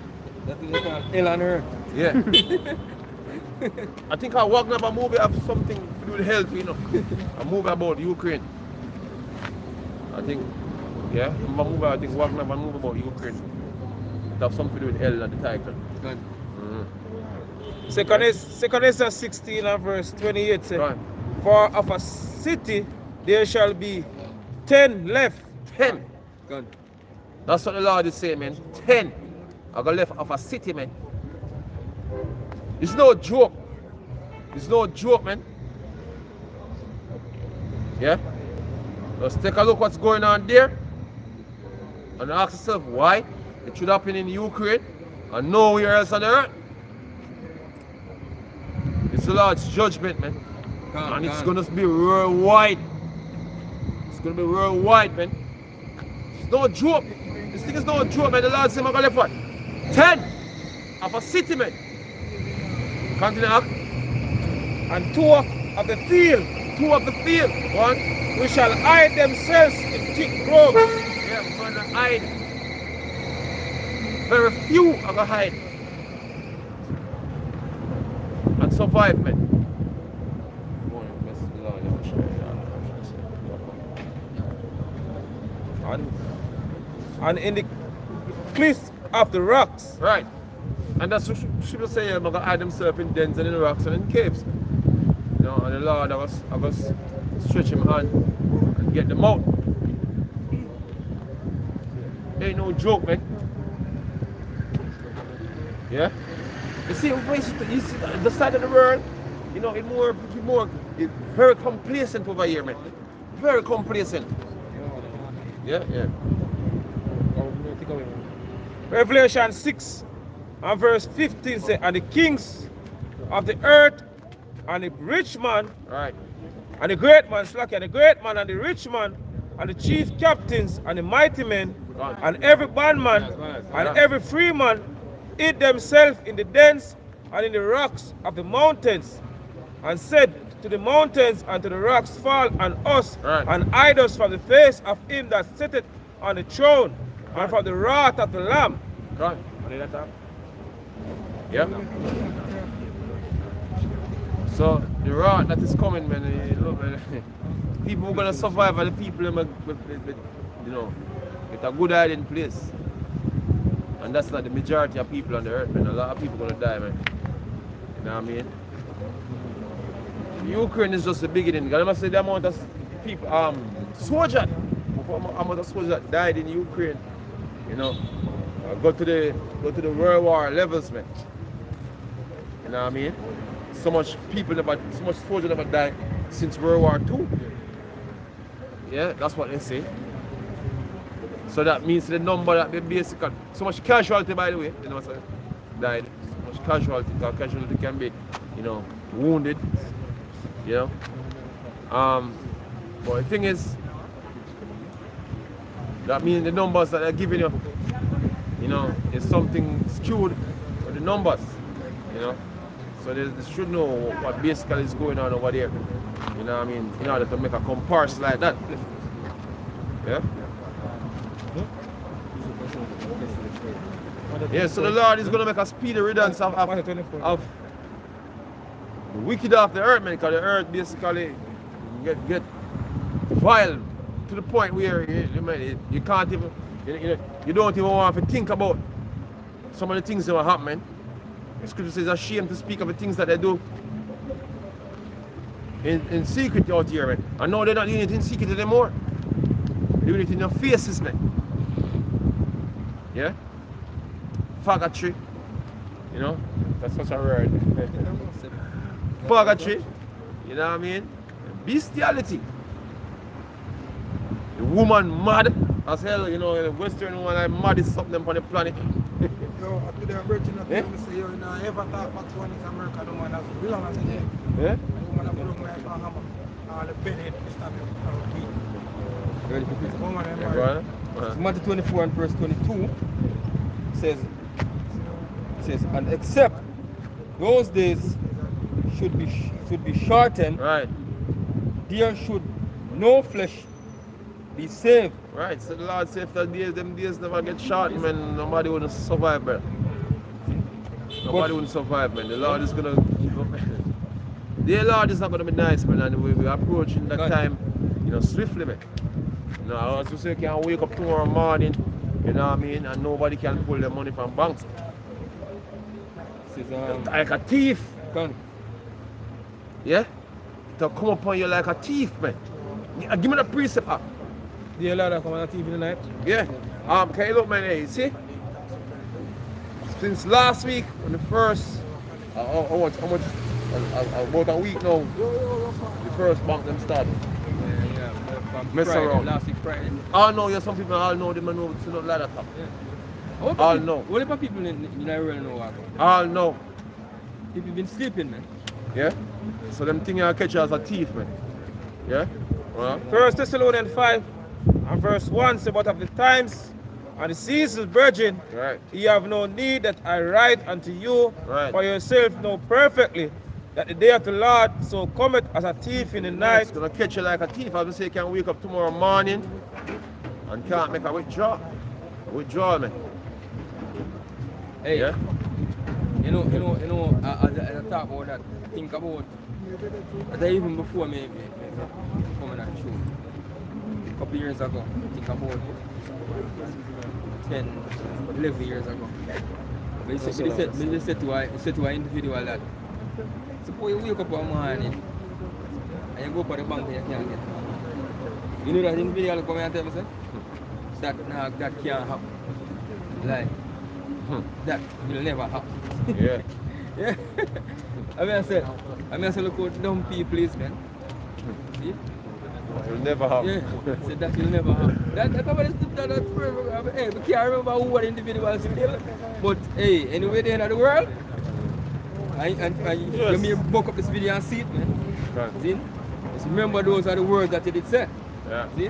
A: That's what they call hell on earth.
D: Yeah. I think I walked up a movie of something to do with health, you know. A movie about Ukraine. I think, yeah, a movie, I think walking up a movie about Ukraine. It have something to do with hell at the title.
B: Second Ezra 16 and verse 28 say,
D: Right.
B: For of a city there shall be 10 left.
D: 10. That's what the Lord is saying, man. 10 are going left of a city, man. It's no joke. It's no joke, man. Yeah? Let's take a look what's going on there and ask yourself why it should happen in Ukraine. and nowhere else on the earth. It's the Lord's judgment, man. And it's gonna be worldwide. It's gonna be worldwide, man. It's no joke. This thing is no joke, man. The Lord said, I'm gonna left what? 10 of a city, man. Continue up.
B: And two of the field.
D: Two of the field. One.
B: We shall hide themselves in thick groves.
D: Yeah, we're gonna hide. Very few are gonna hide. And survive, man.
B: And in the cliffs of the rocks.
D: Right. And that's what people say, I'm gonna hide themselves in dens and in rocks and in caves. You know, and the Lord I was stretch him hand and get them out. Ain't no joke, man. Yeah? You see, the side of the world, you know, it's very complacent over here, man. Very complacent. Yeah, yeah.
B: Revelation 6 and verse 15 says, and the kings of the earth and the rich man,
D: Right.
B: and the great man, and the great man and the rich man, and the chief captains and the mighty men, and every bondman and every free man hid themselves in the dens and in the rocks of the mountains, and said to the mountains and to the rocks, fall on us, and hide us from the face of him that sitteth on the throne, and from the wrath of the Lamb.
D: Right. Yeah. So the wrath that is coming, man, look, man, people who are gonna survive are the people with you know, with a good hiding place. And that's not the majority of people on the earth, man. A lot of people gonna die, man. You know what I mean? Ukraine is just the beginning. I must say the amount of people, soldiers, amount of soldiers that died in Ukraine, you know, go to the World War levels, man. You know what I mean? So much soldiers never died since World War II. Yeah, that's what they say. So that means the number that they basically, so much casualty, by the way, you know what I'm saying, died. So much casualty, because casualty can be, you know, wounded, you know. But the thing is, that means the numbers that they're giving you know, is something skewed with the numbers, you know. So they should know what basically is going on over there, you know what I mean, in order to make a comparison like that. Yeah? Yeah, so the Lord is going to make a speedy riddance of the wicked of the earth, man, because the earth basically get vile to the point where you can't even, you don't even want to think about some of the things that will happen, man. The scripture says it's a shame to speak of the things that they do in secret out here, man. And now they're not doing it in secret anymore. They're doing it in your faces, man. Yeah? Faggotry. You know? That's such a word. Faggotry. You know what I mean? Bestiality. The woman mad as hell, you know, the Western woman like mad is something on the planet.
F: Yo, today I'm breaking up, I'm say, yo, now ever talk back to one is America, no man, that's real on us again.
D: Yeah?
F: The woman have broke my hammer, all the bedhead, stop it,
A: Ready for Christmas?
F: woman, I'm
D: Yeah,
F: married.
D: brother?
A: Matthew 24 and verse 22 says, and except those days should be shortened,
D: Right.
A: there should no flesh be saved.
D: Right. So the Lord said if them days never get short, man, nobody wouldn't survive, man. Nobody wouldn't survive, man. The Lord is gonna the Lord is not gonna be nice, man, and we're approaching that time, you know, swiftly, man. You know, as you say, you can wake up tomorrow morning, you know what I mean, and nobody can pull their money from banks. Like a thief. Yeah? To come upon you like a thief, man. Give me the precept.
B: The Lord come on the TV tonight.
D: Yeah. Can you look, man? Hey, you see? Since last week, when the first, how much? About a week now, the first bank them started.
A: From
D: Mess
A: Friday,
D: around.
A: last week Friday.
D: I know, yeah, some people all know them and know it's not like that. All know.
A: What about people in Iran know what?
D: All know.
A: People been sleeping, man.
D: Yeah? So them thing you catch you as a thief, man. Yeah? Well,
B: 1 Thessalonians 5 and verse 1 say, but of the times and the seasons, virgin,
D: right.
B: ye have no need that I write unto you,
D: Right.
B: for yourself know perfectly that the day of the Lord so cometh as a thief in the night.
D: It's gonna catch you like a thief. I would say you can wake up tomorrow morning and can't make a withdrawal. Withdrawal, man.
A: Hey,
D: Yeah?
A: as I talk about that, think about that even before me coming at the show. A couple years ago, think about 10, 11 years ago. But he said to an individual that suppose you wake up one morning and you go to the bank and you can't get it. You know that individual come and tell me, that can't happen. Like, that will never happen.
D: Yeah.
A: Yeah. I said, look how dumb people is, man. See?
D: It'll never happen.
A: Yeah. I said, that will never happen. Hey, we can't remember who were the individuals still. But hey, anyway, the end of the world. You may book up this video and see it, man.
D: Right.
A: See? Just remember those are the words that he did say.
D: Yeah.
A: See?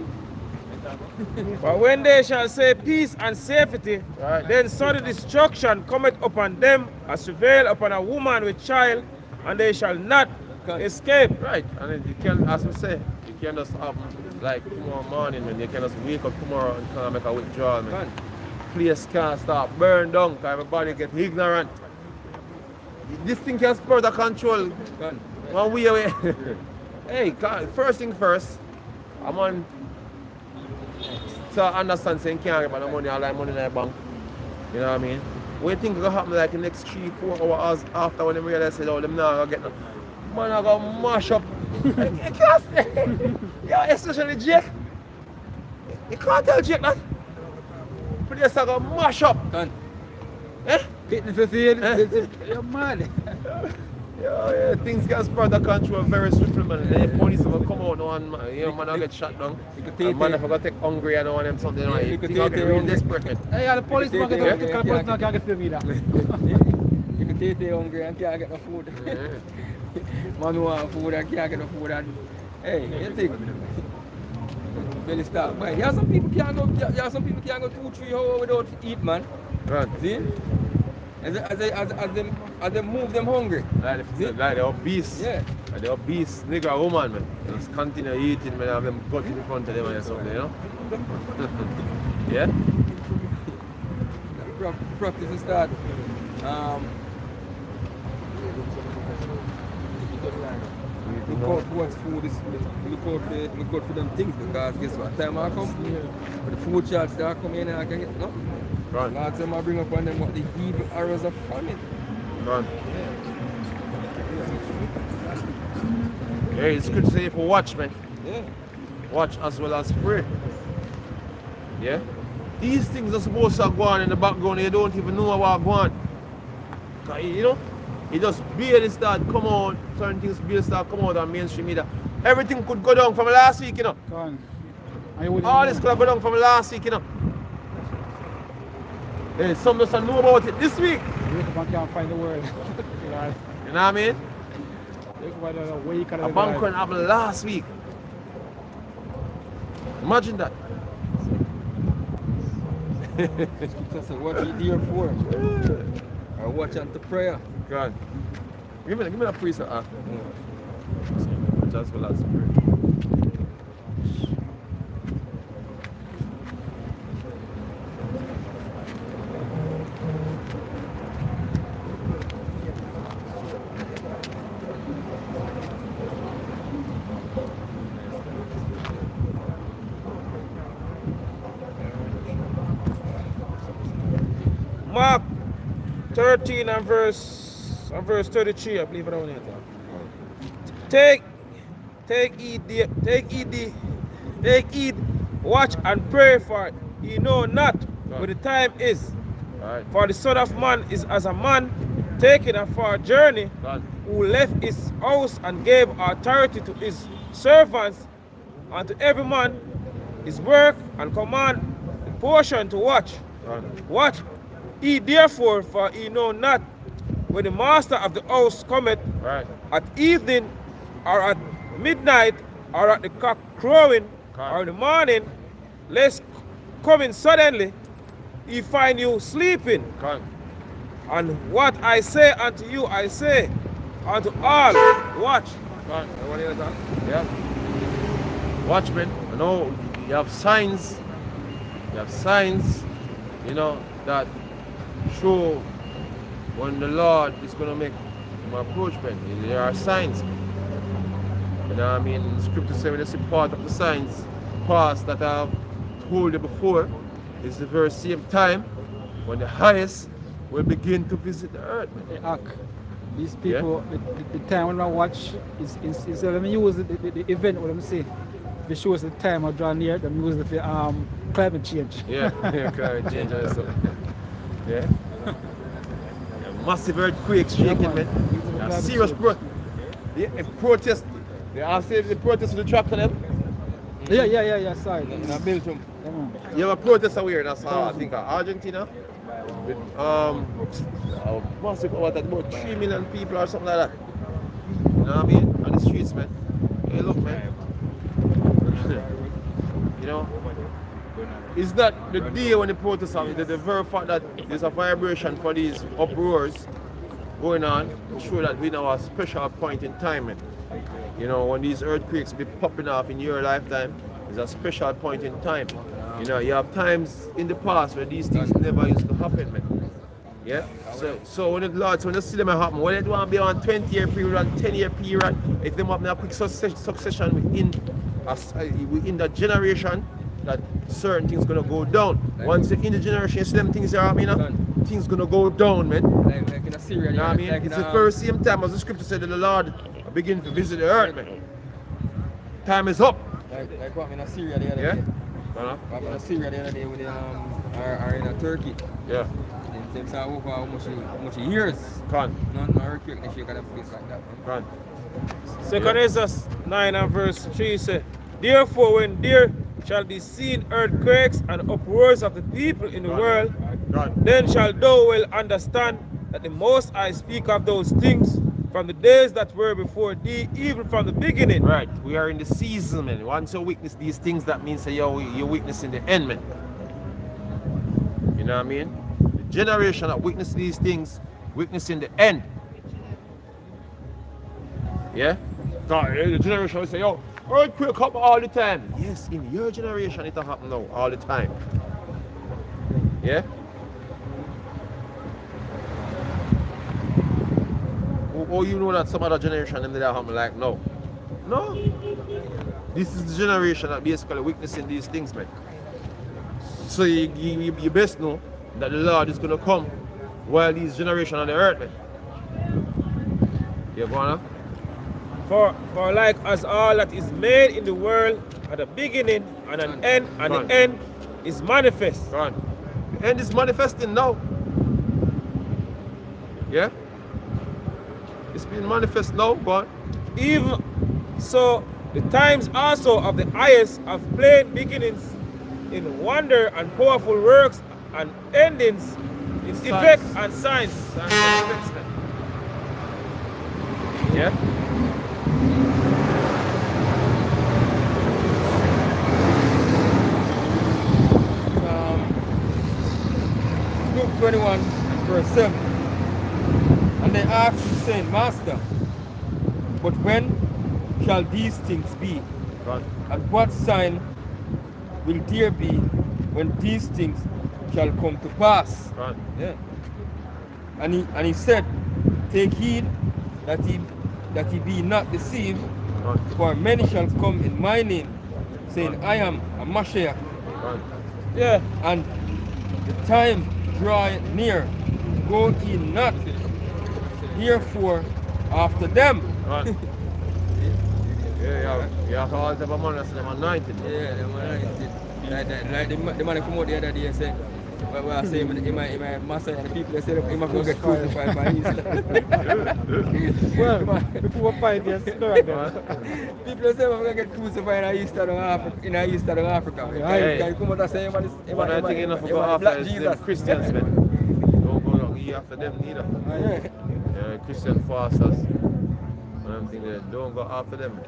B: For when they shall say peace and safety,
D: Right.
B: then sudden destruction cometh upon them as travail upon a woman with child, and they shall not escape.
D: Right. And then you can, as we say, you can just have like tomorrow morning, man. You can just wake up tomorrow and can't make a withdrawal, man. Place can't start burn down because everybody get ignorant. This thing can spur the control. One way away. Hey, first thing first, I'm on to understand saying can't get no money, all that money in the bank. You know what I mean? What you think is gonna happen like the next 3-4 hours after when they realize oh them now gonna get no man I gonna mash up. You can't say yeah, especially Jake. You can't tell Jake that. Place are gonna mash up. Eh?
F: You're mad.
D: Yeah, things can spread the control very swiftly, man. The police will come out now and man will get shot down. And man if I go take hungry and all them something like
A: you
D: that.
A: could
D: Things will
A: take
D: get
A: their
D: real
A: own-
D: desperate, man.
F: Hey, the police
A: You
F: man
A: can
F: get
A: take-
F: the police man can't film me that.
A: You can take it hungry and can't get no food. Man want food and can't get no food. And, hey, you think? Belly start buying. There are some people can't go 2-3 hours without eat, man.
D: Right.
A: See? As they move them hungry.
D: Like the obese.
A: Yeah.
D: Like the obese nigga woman, man. They just continue eating, man, have them gut in front of them and something, you know? Yeah?
A: Practice to start. Look out for what food is. Look out for them things because guess what? Time I come, but the food charts that come in and I can get no.
D: Right.
A: Last time I bring up on them what the evil arrows of famine.
D: Right. Hey, it's good to say for watch, man.
A: Yeah.
D: Watch as well as pray. Yeah? These things are supposed to go on in the background, you don't even know what go on. You know? It just barely start come out, certain things barely start come out on mainstream media. Everything could go down from last week, you know. All this could have gone down from last week, you know. Hey, some just know about it this week.
F: I can't find the word.
D: You know what I mean? A bank run happened last week. Imagine that.
A: So what you there for? Or watch unto prayer.
D: God. Give me that priest after. Just for last pray.
B: Mark 13 and verse 33, I believe around here. Take heed, watch and pray, for ye know not what the time is.
D: Right.
B: For the Son of Man is as a man taking a far journey,
D: God.
B: who left his house and gave authority to his servants and to every man his work, and command the portion to watch.
D: God.
B: Watch He therefore, for he know not when the master of the house cometh
D: Right.
B: at evening, or at midnight, or at the cock crowing, or in the morning, lest coming suddenly, he find you sleeping.
D: Con.
B: And what I say unto you, I say unto all, watch.
D: Con. Yeah. Watchmen, you know, you have signs. You have signs, you know, that show when the Lord is going to make him approachment. There are signs. You know what I mean? The scripture says when you see part of the signs past that I've told you before, it's the very same time when the highest will begin to visit the earth.
F: Hey, Ak, these people, the time when I watch is let me use the event, what I'm saying. If it shows the time I draw near, them use the climate change.
D: Yeah, climate change also. Yeah. Massive earthquakes shaking,
F: Yeah,
D: man.
F: man.
D: Serious protest. They are saying the protest with the tractor them.
F: Yeah, sorry.
A: In a Belgium.
F: Yeah, man.
D: You have a protest aware, that's I think Argentina. With massive about 3 million people or something like that. You know what I mean? On the streets, man. Hey look, man. You know, it's not the day when the protests are, the very fact that there's a vibration for these uproars going on to show that we know a special point in time. Man. You know, when these earthquakes be popping off in your lifetime, it's a special point in time. You know, you have times in the past where these things never used to happen, man. Yeah? So when the Lord, when you see them happen, when they want to be on 20-year period and 10-year period, if they have a quick succession within that generation, that certain things gonna go down. Once in the generation, you see them things are happening, things gonna go down, man.
A: Like in Assyria,
D: You know what I mean?
A: like
D: It's
A: in,
D: the first same time as the scripture said that the Lord begin to visit the earth, man. Time is up.
A: like what in Assyria the other
D: Yeah?
A: day. What in Assyria the other day with the are in Turkey.
D: Yeah.
A: They say over how much years.
D: Con.
A: No earthquake they shake at a place like that.
D: Con.
B: Second Esdras 9 and verse 3 say, therefore when there shall be seen earthquakes and uproars of the people in the world,
D: Con.
B: then shall thou well understand that the Most I speak of those things from the days that were before thee, even from the beginning.
D: Right. We are in the season, man. Once you witness these things, that means that you're witnessing the end, man. You know what I mean? The generation that witness these things, witnessing the end. Yeah? The generation will say, yo, earthquake happen all the time. Yes, in your generation it'll happen now, all the time. Yeah? Or you know that some other generation them that happen like no. No. This is the generation that basically witnessing these things, man. So you best know that the Lord is gonna come while these generation on the earth, man. You gonna?
B: For like as all that is made in the world at the beginning and an end, and the end is manifest.
D: Go on. The end is manifesting now. Yeah? It's been manifest now, but
B: Even so, the times also of the highest of plain beginnings in wonder and powerful works and endings in
D: Signs.
B: effect and signs.
D: yeah?
A: Luke 21 verse 7. And they asked him, saying, Master, but when shall these things be?
D: God.
A: And what sign will there be when these things shall come to pass?
D: God.
A: Yeah. And he said, take heed that he be not deceived,
D: God.
A: for many shall come in my name, saying, I am a Mashiach,
D: God.
B: Yeah.
A: and the time draweth near. Go ye not therefore after them.
D: God. Yeah, all the man that's them anointed.
A: Yeah, the man, like the man come out the other day and say, well, I say, in my master, and the people they say, he must go get crucified by Easter.
F: Well, before pioneers,
A: People say, I'm going to get crucified in Easter Africa.
F: Yeah,
A: Come out and say,
D: One thing enough for Africa is them Christians, man. after them neither.
F: Yeah.
D: Yeah, Christian fasters. And I'm thinking, don't go after them.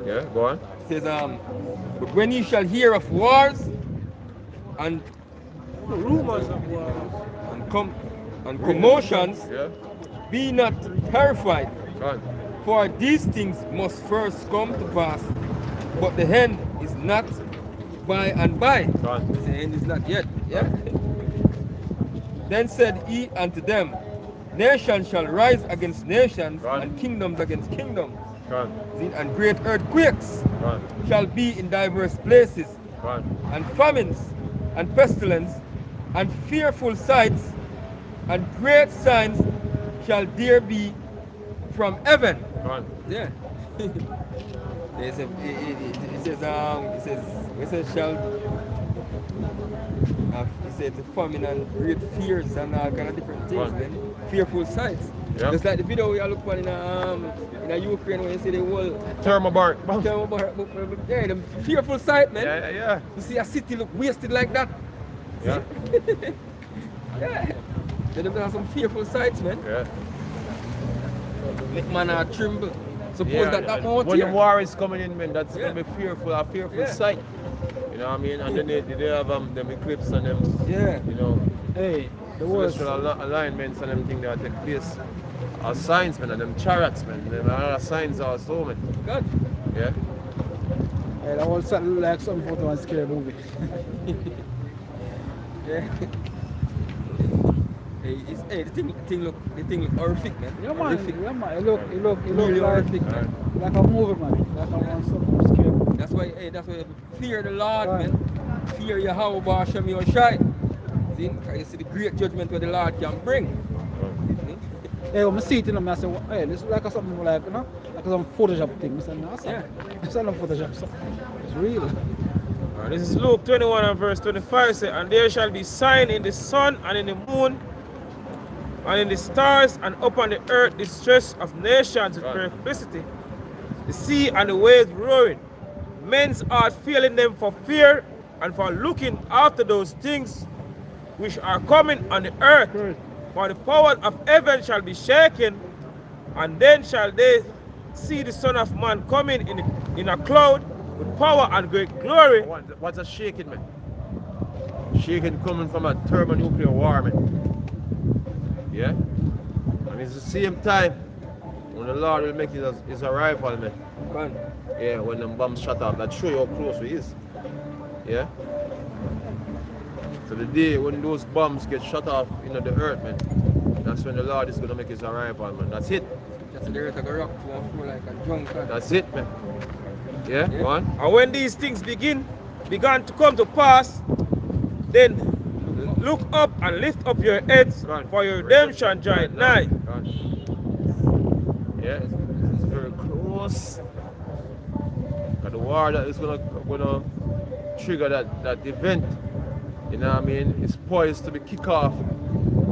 D: Yeah, go on.
A: It says, but when you shall hear of wars and
B: Rumors of war.
A: and commotions,
D: Yeah,
A: be not terrified,
D: go on.
A: for these things must first come to pass, but the end is not by and by.
D: Go on.
A: The end is not yet. Yeah. Then said he unto them, nations shall rise against nations,
D: Right.
A: and kingdoms against kingdoms,
D: Go on.
A: and great earthquakes
D: Go on.
A: shall be in diverse places,
D: Go on.
A: and famines, and pestilence, and fearful sights, and great signs shall there be from heaven.
D: Go on.
A: Yeah. It says shall. It says the famine and great fears and all kind of different things.
D: Right.
A: Then fearful sights.
D: Yep.
A: Just like the video we are looking at in Ukraine when you see the whole
D: Thermobart.
A: yeah, the fearful sight, man.
D: Yeah, yeah,
A: You see a city look wasted like that.
D: yeah.
A: Yeah. Then there are some fearful sights, man.
D: Yeah.
A: Make man tremble. Suppose
D: Yeah,
A: that
D: and
A: won't
D: when the
A: here.
D: war is coming in, man, that's
A: Yeah.
D: gonna be a fearful
A: Yeah.
D: sight. You know what I mean? And then they have them eclipse and them,
A: Yeah.
D: you know,
F: Hey, the worst.
D: celestial alignments and them things that take place. Our signs, man, and them chariots, man. Them other signs also, man.
A: God.
D: Yeah.
F: Hey, that was something like something from a scary movie.
A: Yeah. The thing look horrific, man.
F: Yeah, man.
A: Horrific.
F: Yeah, man. It look
A: Really
F: like,
A: horrific, man.
F: like a movie, man. Like something scary movie.
A: That's why you have to fear the Lord,
F: Right.
A: man. Fear Yahweh Hashem Yoshai. See, 'cause you see the great judgment where the Lord can bring. See?
F: Hey, when I see it, you know, I say, hey, this is like something like, you know, like some Photoshop thing. I say, no,
A: Yeah.
F: it's not a Photoshop. It's real.
B: This is Luke 21 and verse 25. Say, and there shall be sign in the sun and in the moon and in the stars, and upon the earth distress of nations with
D: Right.
B: perplexity, the sea and the waves roaring, men's heart failing them for fear and for looking after those things which are coming on the earth. For the power of heaven shall be shaken, and then shall they see the Son of Man coming in a cloud with power and great glory.
D: What's a shaking, man? Shaking coming from a thermonuclear war, man. Yeah? And it's the same time when the Lord will make his arrival, man.
A: Man.
D: Yeah, when them bombs shut off, that show you how close we is. Yeah? So the day when those bombs get shut off into the earth, man, that's when the Lord is gonna make his arrival, man. That's it.
A: Just the earth like a rock to and fro like a drunkard.
D: That's it, man. Yeah?
A: Yeah.
D: Go on.
B: And when these things began to come to pass, then look up and lift up your heads,
D: Right.
B: for your redemption draweth nigh.
D: Go on. Yeah, it's very close. But the war that is gonna trigger that event, you know what I mean, is poised to be kick off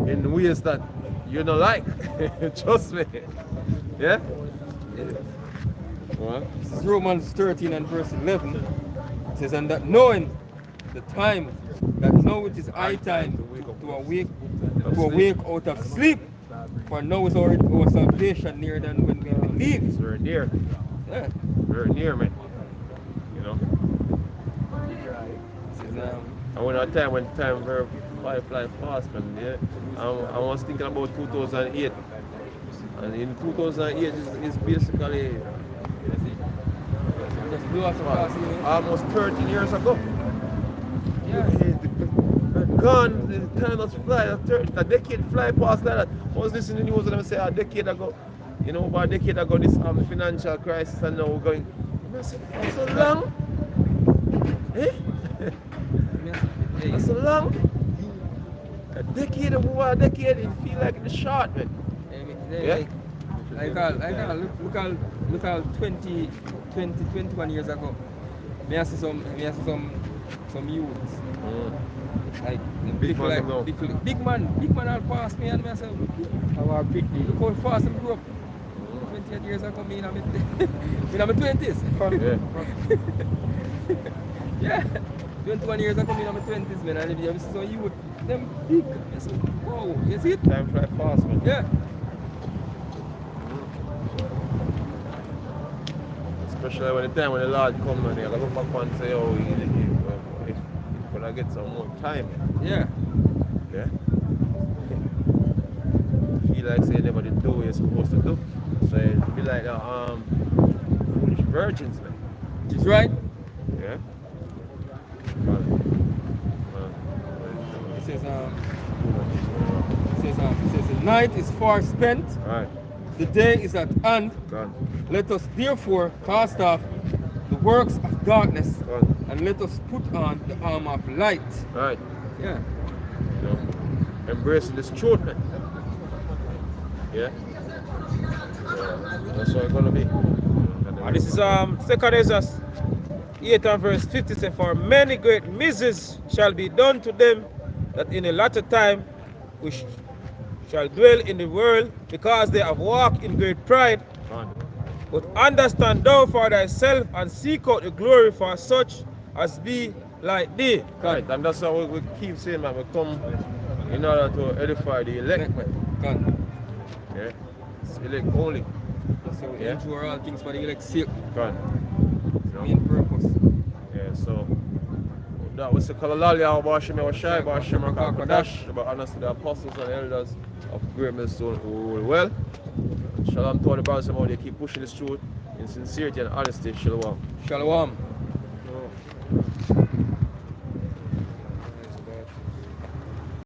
D: in ways that you don't like. Trust me. Yeah? What?
A: This is Romans 13 and verse 11. It says, and that knowing the time, that now it is high time to awake out of sleep. For now is our salvation nearer than when we believe.
D: It's very near.
A: Yeah.
D: Very near, man. You know?
A: It says,
D: And when time very fly fast, man. Yeah. I was thinking about 2008. And in 2008 is basically
A: just blew us across here.
D: almost 13 years ago.
A: Yeah.
D: Gone, the time was fly, a decade fly past like that. I was listening to the news and they say a decade ago, you know, about a decade ago, this financial crisis, and now we're going, I said, that's so long? Eh? That's so long? A decade, it feel like it's short, man. Yeah?
A: Look at 21 years ago. I see some youths. Like
D: Big
A: people
D: man
A: like
D: now.
A: big man all past me and myself.
F: Our picnic.
A: Look how fast I grew up. 28 years ago, me in my 20s.
D: Yeah.
A: Yeah. 21 years I come in my 20s, man, and I see some youth, them big. I say, whoa, you see it?
D: Time fly fast, man.
A: Yeah.
D: Especially when the time when the Lord come and they look back and say, oh, if gonna get some more time.
A: Yeah.
D: Yeah. Feel like say you never did do what you're supposed to do. So it'd be like foolish virgins, man.
A: She's right.
D: Yeah.
A: It says the night is far spent,
D: Right.
A: the day is at hand.
D: Gone.
A: Let us therefore cast off the works of darkness
D: Gone.
A: and let us put on the armor of light.
D: Right.
A: Yeah.
D: You know, embracing this truth, man. Yeah. That's what it's gonna be.
B: And this is 2 Ezra 8 and verse 50 say, for many great misses shall be done to them that in the latter time which shall dwell in the world, because they have walked in great pride.
D: Gone.
B: But understand thou for thyself and seek out the glory for such as be like thee.
D: Right, and that's how we keep saying, man, we come in order to edify the elect, man.
A: Gone.
D: Yeah. It's elect only.
A: So we
D: Yeah.
A: endure all things for the elect's sake.
D: Gone.
A: Main purpose.
D: Yeah, so that was the Kalalali, our Bashim, our Shai, Bashim, our Kakadash, about honest to the apostles and elders of Great Millstone who rule well. Shalom to all the brothers and all, they keep pushing this truth in sincerity and honesty. Shalom.
A: Shalom.